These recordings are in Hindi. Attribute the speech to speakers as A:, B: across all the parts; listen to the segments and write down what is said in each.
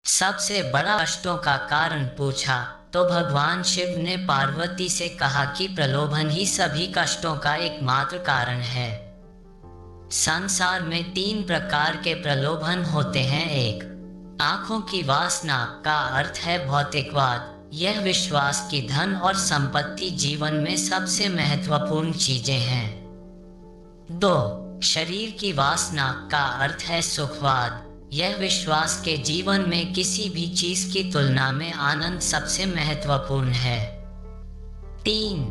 A: सबसे बड़ा कष्टों का कारण पूछा तो भगवान शिव ने पार्वती से कहा कि प्रलोभन ही सभी कष्टों का एकमात्र कारण है। संसार में तीन प्रकार के प्रलोभन होते हैं। एक, आंखों की वासना का अर्थ है भौतिकवाद। यह विश्वास की धन और संपत्ति जीवन में सबसे महत्वपूर्ण चीजें हैं। दो, शरीर की वासना का अर्थ है सुखवाद। यह विश्वास के जीवन में किसी भी चीज की तुलना में आनंद सबसे महत्वपूर्ण है। तीन,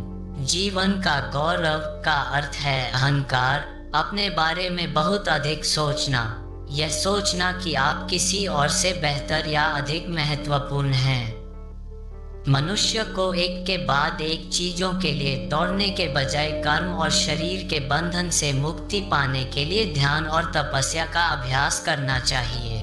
A: जीवन का गौरव का अर्थ है अहंकार। अपने बारे में बहुत अधिक सोचना। यह सोचना कि आप किसी और से बेहतर या अधिक महत्वपूर्ण हैं। मनुष्य को एक के बाद एक चीजों के लिए दौड़ने के बजाय कर्म और शरीर के बंधन से मुक्ति पाने के लिए ध्यान और तपस्या का अभ्यास करना चाहिए।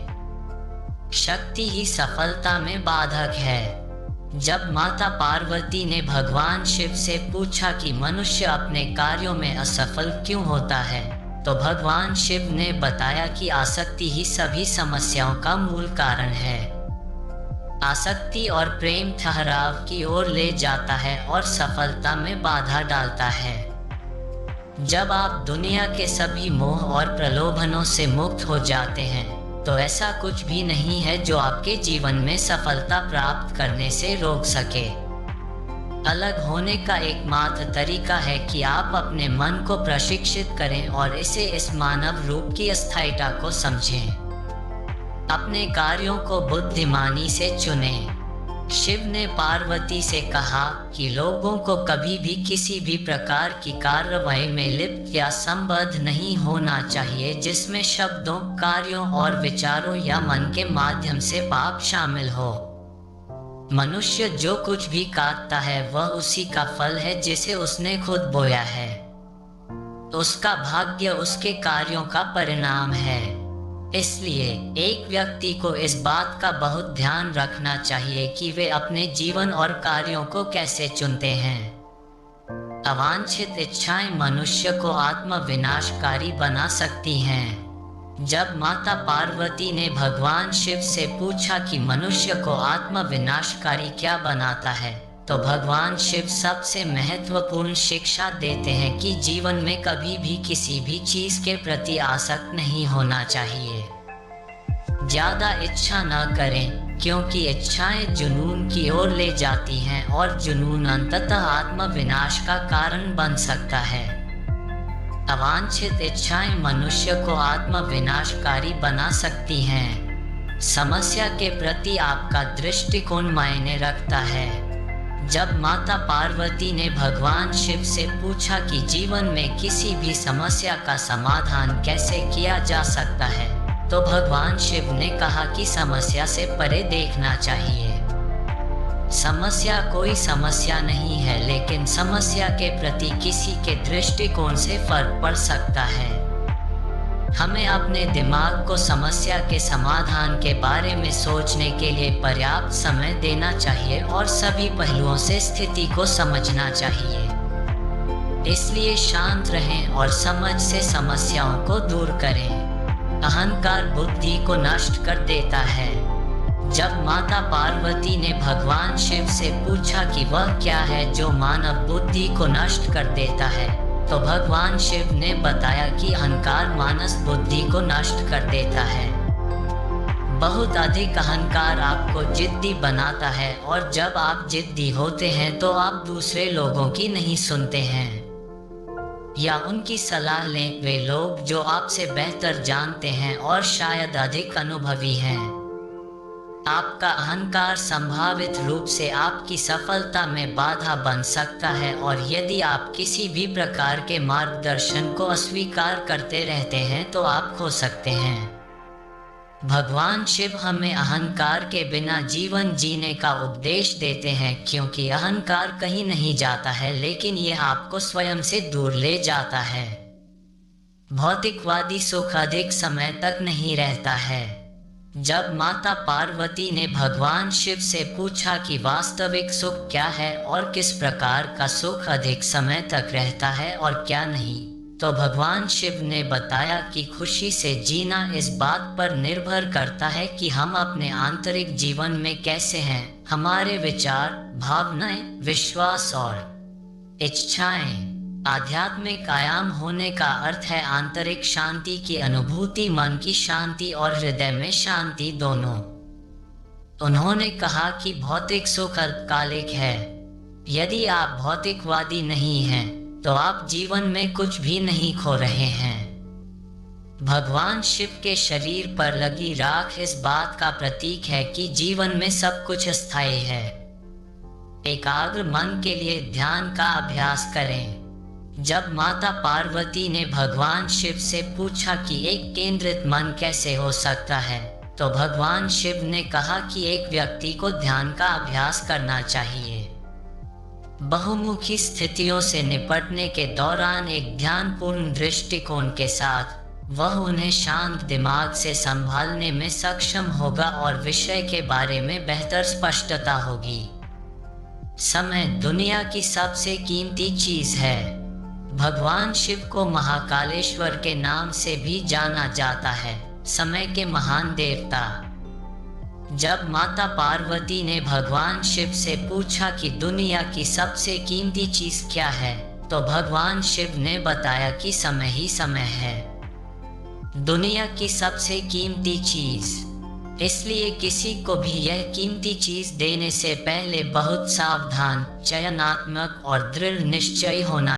A: शक्ति ही सफलता में बाधक है। जब माता पार्वती ने भगवान शिव से पूछा कि मनुष्य अपने कार्यों में असफल क्यों होता है, तो भगवान शिव ने बताया कि आसक्ति ही सभी समस्याओं का मूल कारण है। आसक्ति और प्रेम ठहराव की ओर ले जाता है और सफलता में बाधा डालता है। जब आप दुनिया के सभी मोह और प्रलोभनों से मुक्त हो जाते हैं, तो ऐसा कुछ भी नहीं है जो आपके जीवन में सफलता प्राप्त करने से रोक सके। अलग होने का एकमात्र तरीका है कि आप अपने मन को प्रशिक्षित करें और इसे इस मानव रूप की अस्थायीता को समझें। अपने कार्यों को बुद्धिमानी से चुनें। शिव ने पार्वती से कहा कि लोगों को कभी भी किसी भी प्रकार की कार्रवाई में लिप्त या संबद्ध नहीं होना चाहिए जिसमें शब्दों, कार्यों और विचारों या मन के माध्यम से पाप शामिल हो। मनुष्य जो कुछ भी काटता है वह उसी का फल है जिसे उसने खुद बोया है। उसका भाग्य उसके कार्यों का परिणाम है। इसलिए एक व्यक्ति को इस बात का बहुत ध्यान रखना चाहिए कि वे अपने जीवन और कार्यों को कैसे चुनते हैं। अवांछित इच्छाएं मनुष्य को आत्म विनाशकारी बना सकती हैं। जब माता पार्वती ने भगवान शिव से पूछा कि मनुष्य को आत्म विनाशकारी क्या बनाता है, तो भगवान शिव सबसे महत्वपूर्ण शिक्षा देते हैं कि जीवन में कभी भी किसी भी चीज के प्रति आसक्त नहीं होना चाहिए। ज्यादा इच्छा न करें, क्योंकि इच्छाएं जुनून की ओर ले जाती हैं और जुनून अंततः आत्म विनाश का कारण बन सकता है। अवांछित इच्छाएं मनुष्य को आत्म विनाशकारी बना सकती हैं। समस्या के प्रति आपका दृष्टिकोण मायने रखता है। जब माता पार्वती ने भगवान शिव से पूछा कि जीवन में किसी भी समस्या का समाधान कैसे किया जा सकता है, तो भगवान शिव ने कहा कि समस्या से परे देखना चाहिए। समस्या कोई समस्या नहीं है, लेकिन समस्या के प्रति किसी के दृष्टिकोण से फर्क पड़ सकता है। हमें अपने दिमाग को समस्या के समाधान के बारे में सोचने के लिए पर्याप्त समय देना चाहिए और सभी पहलुओं से स्थिति को समझना चाहिए। इसलिए शांत रहें और समझ से समस्याओं को दूर करें। अहंकार बुद्धि को नष्ट कर देता है। जब माता पार्वती ने भगवान शिव से पूछा कि वह क्या है जो मानव बुद्धि को नष्ट कर देता है, तो भगवान शिव ने बताया कि अहंकार मानस बुद्धि को नष्ट कर देता है। बहुत अधिक अहंकार आपको जिद्दी बनाता है और जब आप जिद्दी होते हैं तो आप दूसरे लोगों की नहीं सुनते हैं या उनकी सलाह लें। वे लोग जो आपसे बेहतर जानते हैं और शायद अधिक अनुभवी हैं। आपका अहंकार संभावित रूप से आपकी सफलता में बाधा बन सकता है और यदि आप किसी भी प्रकार के मार्गदर्शन को अस्वीकार करते रहते हैं तो आप खो सकते हैं। भगवान शिव हमें अहंकार के बिना जीवन जीने का उपदेश देते हैं, क्योंकि अहंकार कहीं नहीं जाता है, लेकिन यह आपको स्वयं से दूर ले जाता है। भौतिकवादी सुख अधिक समय तक नहीं रहता है। जब माता पार्वती ने भगवान शिव से पूछा कि वास्तविक सुख क्या है और किस प्रकार का सुख अधिक समय तक रहता है और क्या नहीं, तो भगवान शिव ने बताया कि खुशी से जीना इस बात पर निर्भर करता है कि हम अपने आंतरिक जीवन में कैसे हैं। हमारे विचार, भावनाएं, विश्वास और इच्छाएं। आध्यात्मिक आयाम होने का अर्थ है आंतरिक शांति की अनुभूति, मन की शांति और हृदय में शांति दोनों। उन्होंने कहा कि भौतिक सुख अल्पकालिक है। यदि आप भौतिकवादी नहीं हैं तो आप जीवन में कुछ भी नहीं खो रहे हैं। भगवान शिव के शरीर पर लगी राख इस बात का प्रतीक है कि जीवन में सब कुछ अस्थायी है। एकाग्र मन के लिए ध्यान का अभ्यास करें। जब माता पार्वती ने भगवान शिव से पूछा कि एक केंद्रित मन कैसे हो सकता है, तो भगवान शिव ने कहा कि एक व्यक्ति को ध्यान का अभ्यास करना चाहिए। बहुमुखी स्थितियों से निपटने के दौरान एक ध्यानपूर्ण दृष्टिकोण के साथ वह उन्हें शांत दिमाग से संभालने में सक्षम होगा और विषय के बारे में बेहतर स्पष्टता होगी। समय दुनिया की सबसे कीमती चीज है। भगवान शिव को महाकालेश्वर के नाम से भी जाना जाता है, समय के महान देवता। जब माता पार्वती ने भगवान शिव से पूछा कि दुनिया की सबसे कीमती चीज क्या है, तो भगवान शिव ने बताया कि समय ही समय है, दुनिया की सबसे कीमती चीज। इसलिए किसी को भी यह कीमती चीज देने से पहले बहुत सावधान, चयनात्मक और दृढ़ निश्चयी होना